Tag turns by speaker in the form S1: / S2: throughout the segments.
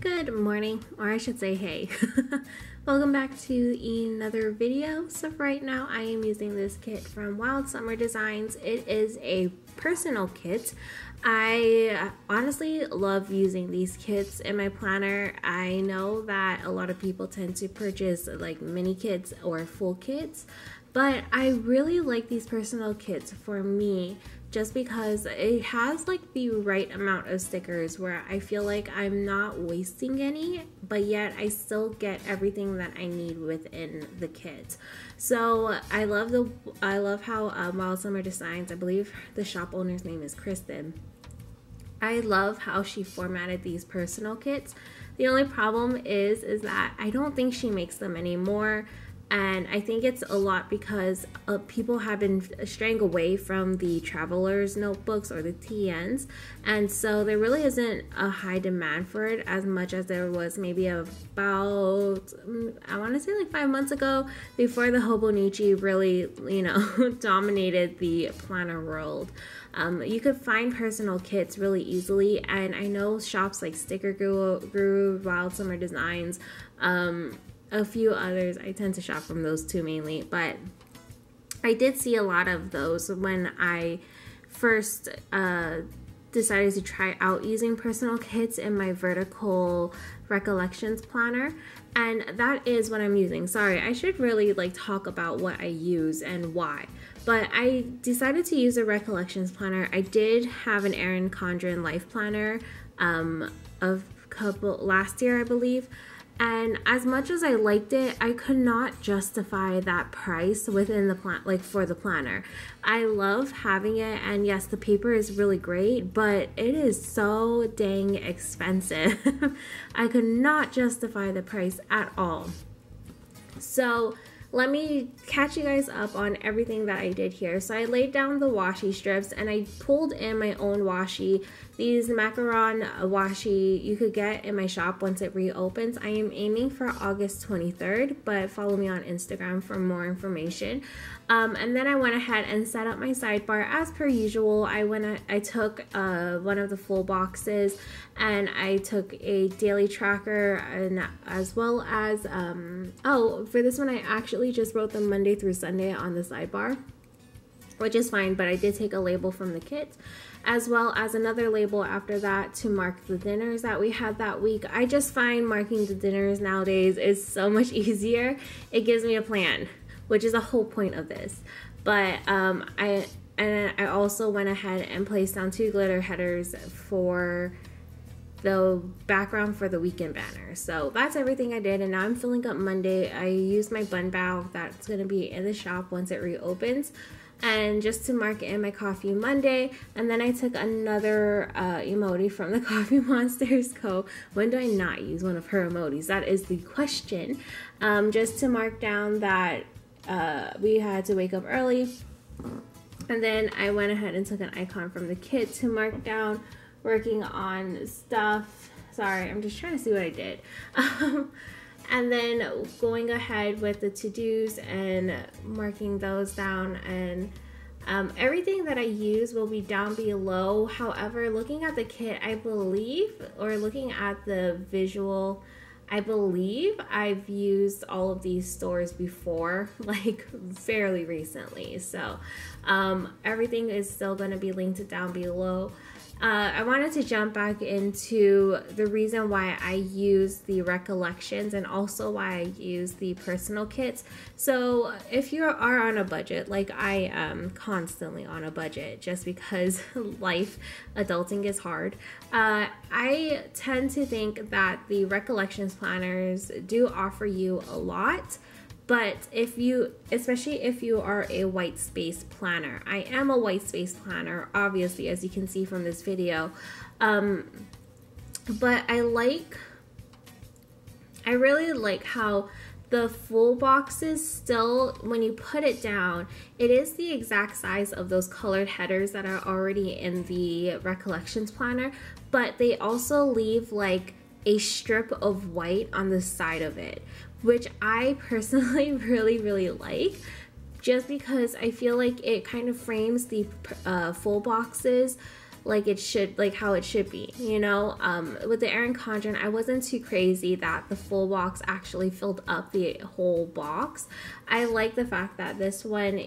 S1: Good morning, or I should say hey. Welcome back to another video. So right now I am using this kit from Wild Summer Designs. It is a personal kit. I honestly love using these kits in my planner. I know that a lot of people tend to purchase like mini kits or full kits, but I really like these personal kits for me just because it has like the right amount of stickers where I feel like I'm not wasting any, but yet I still get everything that I need within the kit. So I love how Wild Summer Designs, I believe the shop owner's name is Kristen. I love how she formatted these personal kits. The only problem is that I don't think she makes them anymore. And I think it's a lot because people have been straying away from the traveler's notebooks or the TNs, and so there really isn't a high demand for it as much as there was maybe about, I want to say like 5 months ago, before the Hobonichi really, dominated the planner world. You could find personal kits really easily, and I know shops like Sticker Guru, Wild Summer Designs, a few others. I tend to shop from those two mainly, but I did see a lot of those when I first decided to try out using personal kits in my vertical recollections planner, and that is what I'm using. Sorry, I should really talk about what I use and why, but I decided to use a recollections planner. I did have an Erin Condren life planner last year, I believe. And as much as I liked it, I could not justify that price within the plan, for the planner. I love having it, and yes, the paper is really great, but it is so dang expensive. I could not justify the price at all. So let me catch you guys up on everything that I did here. So I laid down the washi strips and I pulled in my own washi. These macaron washi you could get in my shop once it reopens. I am aiming for August 23rd, but follow me on Instagram for more information. And then I went ahead and set up my sidebar as per usual. I took one of the full boxes, and I took a daily tracker, and as well as for this one I actually just wrote the Monday through Sunday on the sidebar, which is fine, but I did take a label from the kit, as well as another label after that to mark the dinners that we had that week. I just find marking the dinners nowadays is so much easier. It gives me a plan, which is the whole point of this. But I also went ahead and placed down 2 glitter headers for the background for the weekend banner. So that's everything I did, and now I'm filling up Monday. I used my bun bow that's going to be in the shop once it reopens, and just to mark in my Coffee Monday. And then I took another emoji from the Coffee Monsters Co. When do I not use one of her emojis? That is the question. Just to mark down that we had to wake up early. And then I went ahead and took an icon from the kit to mark down working on stuff. Sorry, I'm just trying to see what I did. And then going ahead with the to-dos and marking those down, and everything that I use will be down below. However, looking at the kit, I believe, or looking at the visual, I believe I've used all of these stores before, like fairly recently. So everything is still going to be linked down below. I wanted to jump back into the reason why I use the recollections and also why I use the personal kits. So if you are on a budget, like I am constantly on a budget just because adulting is hard, I tend to think that the recollections planners do offer you a lot. But especially if you are a white space planner, I am a white space planner, obviously, as you can see from this video. But I really like how the full boxes still, when you put it down, it is the exact size of those colored headers that are already in the recollections planner, but they also leave like a strip of white on the side of it, which I personally really like, just because I feel like it kind of frames the full boxes like it should, like how it should be, you know. With the Erin Condren, I wasn't too crazy that the full box actually filled up the whole box. I like the fact that this one,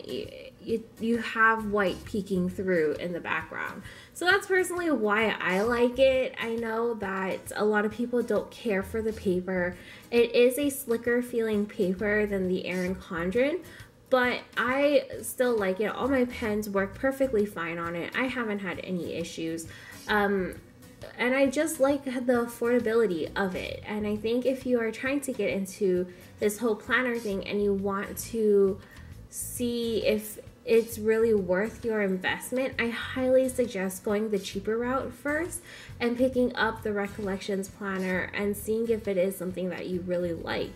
S1: you have white peeking through in the background. So that's personally why I like it. I know that a lot of people don't care for the paper. It is a slicker feeling paper than the Erin Condren, but I still like it. All my pens work perfectly fine on it. I haven't had any issues. And I just like the affordability of it. And I think if you are trying to get into this whole planner thing and you want to see if it's really worth your investment, I highly suggest going the cheaper route first and picking up the Recollections planner and seeing if it is something that you really like.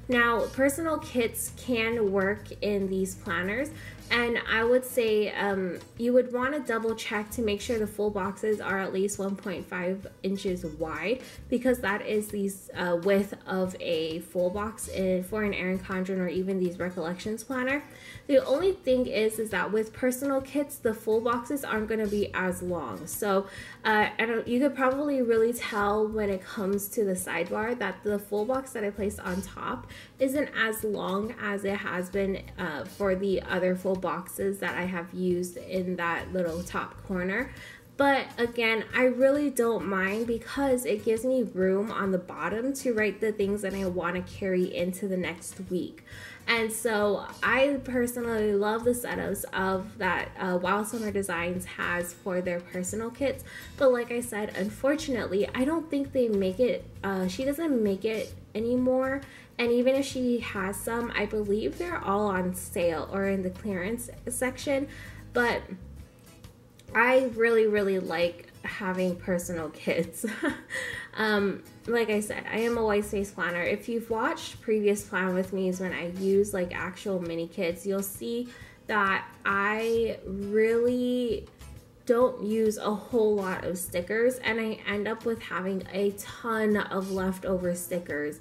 S1: Now, personal kits can work in these planners, and I would say you would want to double check to make sure the full boxes are at least 1.5 inches wide, because that is the width of a full box for an Erin Condren or even these Recollections planner. The only thing is that with personal kits, the full boxes aren't going to be as long. So you could probably really tell when it comes to the sidebar that the full box that I placed on top isn't as long as it has been for the other full boxes that I have used in that little top corner. But again, I really don't mind because it gives me room on the bottom to write the things that I want to carry into the next week. And so I personally love the setups of that Wild Summer Designs has for their personal kits. But like I said, unfortunately, I don't think they make it, she doesn't make it anymore. And even if she has some, I believe they're all on sale or in the clearance section. But I really, really like having personal kits. Like I said, I am a white space planner. If you've watched previous plan with me's when I use like actual mini kits, you'll see that I really don't use a whole lot of stickers, and I end up with having a ton of leftover stickers.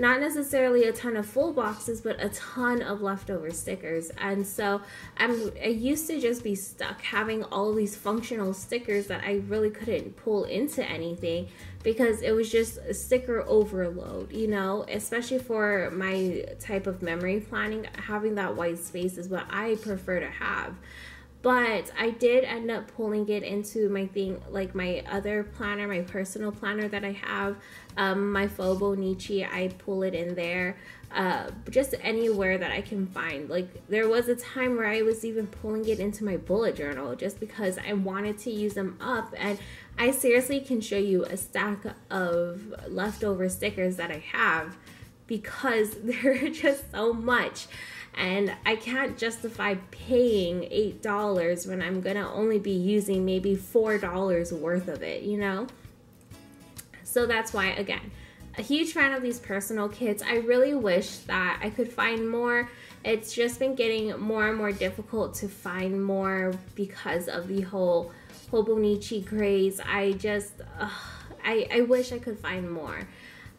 S1: Not necessarily a ton of full boxes, but a ton of leftover stickers. And so I used to just be stuck having all of these functional stickers that I really couldn't pull into anything because it was just a sticker overload, you know, especially for my type of memory planning. Having that white space is what I prefer to have. But I did end up pulling it into my thing, like my other planner, my personal planner that I have, my Fobonichi, I pull it in there, just anywhere that I can find. Like there was a time where I was even pulling it into my bullet journal just because I wanted to use them up. And I seriously can show you a stack of leftover stickers that I have because they're just so much. And I can't justify paying $8 when I'm gonna only be using maybe $4 worth of it, you know? So that's why, again, a huge fan of these personal kits. I really wish that I could find more. It's just been getting more and more difficult to find more because of the whole Hobonichi craze. I just, I wish I could find more.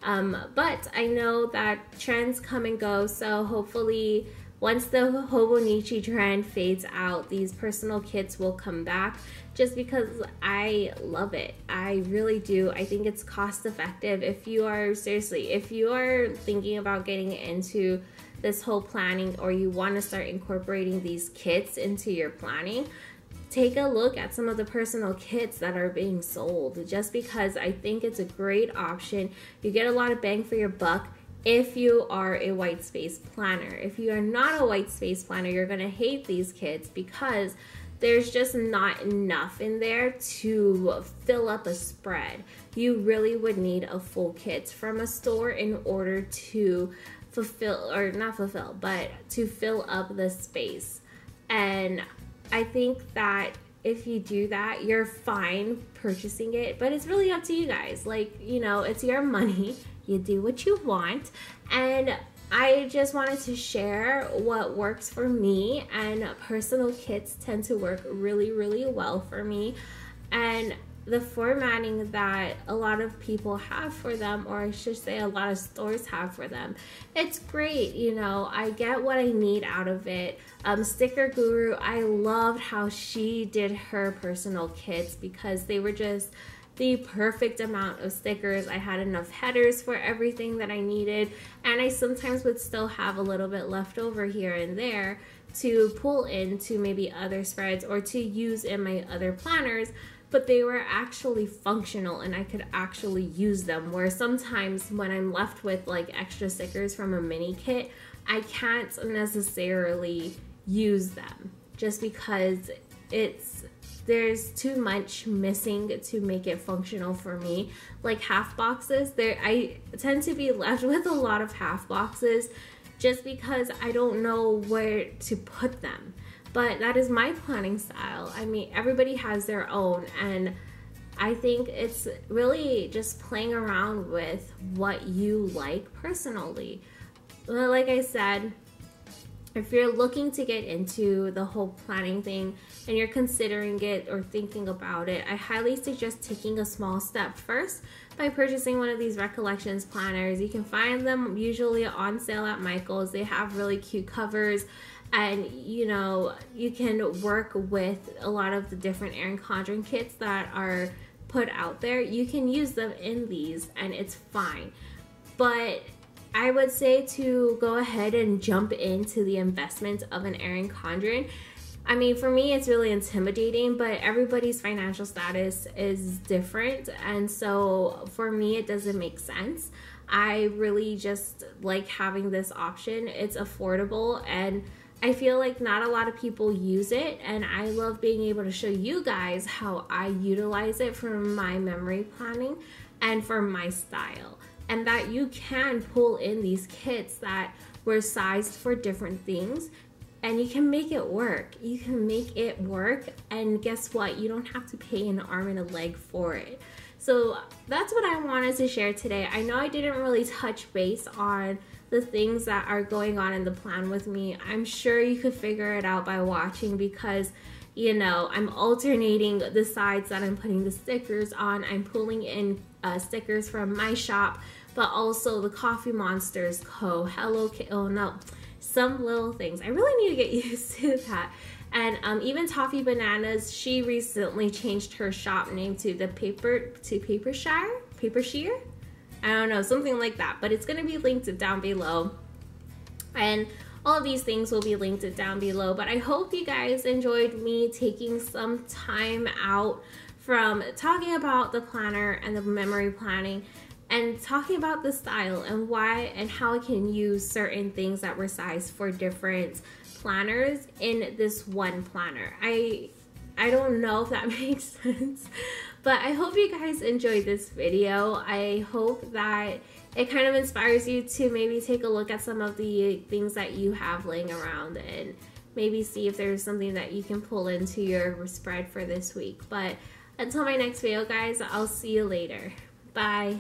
S1: But I know that trends come and go, so hopefully once the Hobonichi trend fades out, these personal kits will come back just because I love it. I really do. I think it's cost effective. If you are thinking about getting into this whole planning, or you want to start incorporating these kits into your planning, take a look at some of the personal kits that are being sold, just because I think it's a great option. You get a lot of bang for your buck if you are a white space planner. If you are not a white space planner, you're going to hate these kits because there's just not enough in there to fill up a spread. You really would need a full kit from a store in order to to fill up the space. And I think that if you do that, you're fine purchasing it, but it's really up to you guys. Like, you know, it's your money. You do what you want. And I just wanted to share what works for me, and personal kits tend to work really, really well for me. And the formatting that a lot of people have for them, or I should say a lot of stores have for them. It's great, you know, I get what I need out of it. Sticker Guru, I loved how she did her personal kits because they were just the perfect amount of stickers. I had enough headers for everything that I needed, and I sometimes would still have a little bit left over here and there to pull into maybe other spreads or to use in my other planners, but they were actually functional and I could actually use them, where sometimes when I'm left with like extra stickers from a mini kit, I can't necessarily use them just because there's too much missing to make it functional for me. Like half boxes, I tend to be left with a lot of half boxes just because I don't know where to put them. But that is my planning style. I mean, everybody has their own, and I think it's really just playing around with what you like personally. Like I said, if you're looking to get into the whole planning thing and you're considering it or thinking about it, I highly suggest taking a small step first by purchasing one of these Recollections planners. You can find them usually on sale at Michael's. They have really cute covers, and you know, you can work with a lot of the different Erin Condren kits that are put out there. You can use them in these and it's fine. But I would say to go ahead and jump into the investment of an Erin Condren. I mean, for me, it's really intimidating, but everybody's financial status is different. And so for me, it doesn't make sense. I really just like having this option. It's affordable, and I feel like not a lot of people use it. And I love being able to show you guys how I utilize it for my memory planning and for my style. And that you can pull in these kits that were sized for different things, and you can make it work. You can make it work, and guess what? You don't have to pay an arm and a leg for it. So that's what I wanted to share today. I know I didn't really touch base on the things that are going on in the plan with me. I'm sure you could figure it out by watching, because you know, I'm alternating the sides that I'm putting the stickers on. I'm pulling in stickers from my shop, but also the Coffee Monsters Co. Hello Kitty. Oh no, some little things. I really need to get used to that. And even Toffee Bananas, she recently changed her shop name to Papershire. I don't know, something like that. But it's gonna be linked down below. And all of these things will be linked down below. But I hope you guys enjoyed me taking some time out from talking about the planner and the memory planning, and talking about the style and why and how I can use certain things that were sized for different planners in this one planner. I don't know if that makes sense, but I hope you guys enjoyed this video. I hope that it kind of inspires you to maybe take a look at some of the things that you have laying around and maybe see if there's something that you can pull into your spread for this week. But until my next video, guys, I'll see you later. Bye.